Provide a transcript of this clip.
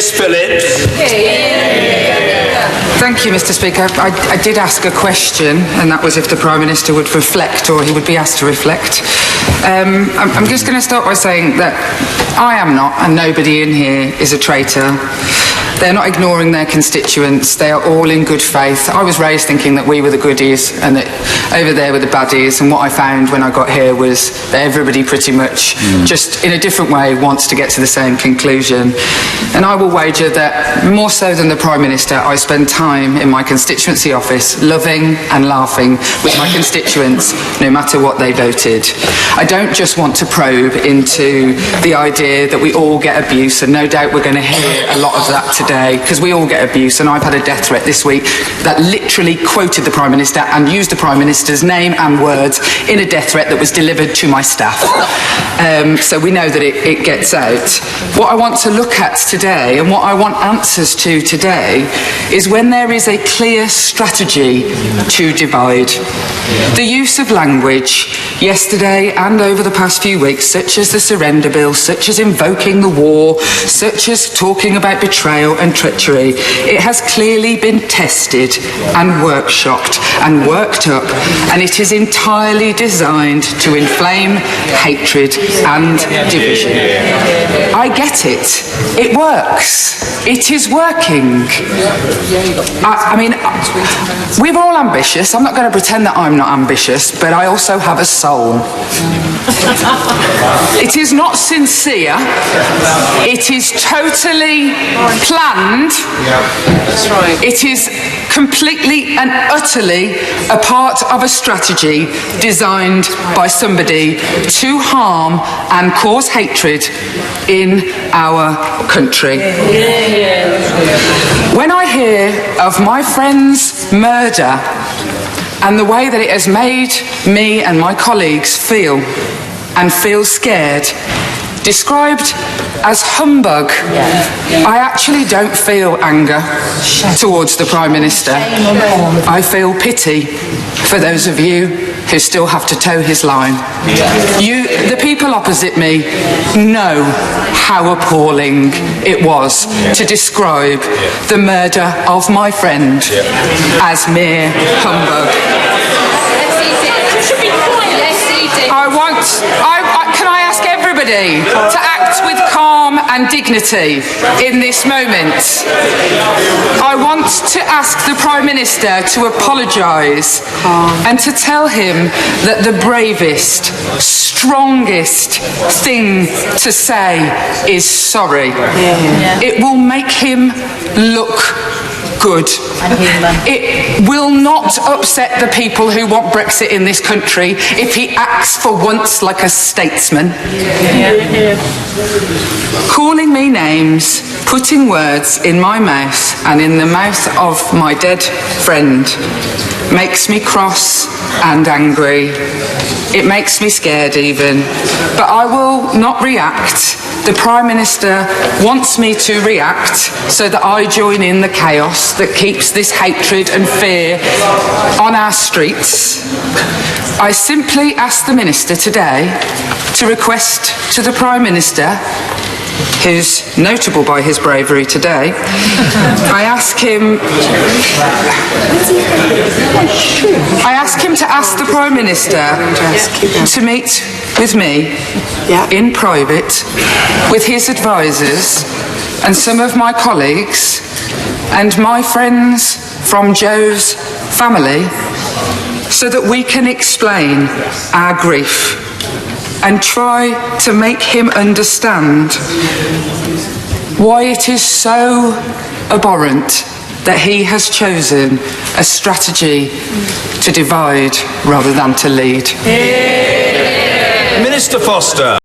Jess Phillips. Thank you, Mr. Speaker. I did ask a question, and that was if the Prime Minister would reflect, or he would be asked to reflect. I'm just going to start by saying that I am not, and nobody in here is a traitor. They're not ignoring their constituents. They are all in good faith. I was raised thinking that we were the goodies and that over there were the baddies, and what I found when I got here was that everybody pretty much, just in a different way, wants to get to the same conclusion. And I will wager that more so than the Prime Minister, I spend time in my constituency office loving and laughing with my constituents, no matter what they voted. I don't just want to probe into the idea that we all get abuse, and no doubt we're going to hear a lot of that today, because we all get abuse, and I've had a death threat this week that literally quoted the Prime Minister and used the Prime Minister's name and words in a death threat that was delivered to my staff. So we know that it gets out. What I want to look at today, and what I want answers to today, is when there is a clear strategy to divide. The use of language yesterday and over the past few weeks, such as the surrender bill, such as invoking the war, such as talking about betrayal and treachery, it has clearly been tested and workshopped and worked up, and it is entirely designed to inflame hatred and division. I get it. It works. It is working. I mean, we're all ambitious. I'm not going to pretend that I'm not ambitious, but I also have a soul. It is not sincere. It is totally planned. That's right. It is completely and utterly a part of a strategy designed by somebody to harm and cause hatred in our country. When I hear of my friend's murder and the way that it has made me and my colleagues feel, and feel scared, described as humbug, I actually don't feel anger towards the Prime Minister. I feel pity for those of you who still have to toe his line. You, the people opposite me, know how appalling it was to describe the murder of my friend as mere humbug. Can I ask everybody to act with calm and dignity in this moment? I want to ask the Prime Minister to apologise and to tell him that the bravest, strongest thing to say is sorry. It will make him look good. It will not upset the people who want Brexit in this country if he acts for once like a statesman. Calling me names, putting words in my mouth and in the mouth of my dead friend makes me cross and angry. It makes me scared even. But I will not react. The Prime Minister wants me to react so that I join in the chaos that keeps this hatred and fear on our streets. I simply ask the Minister today to request to the Prime Minister, who's notable by his bravery today, I ask him to ask the Prime Minister to meet with me in private with his advisors and some of my colleagues and my friends from Joe's family so that we can explain our grief and try to make him understand why it is so abhorrent that he has chosen a strategy to divide rather than to lead. Minister Foster.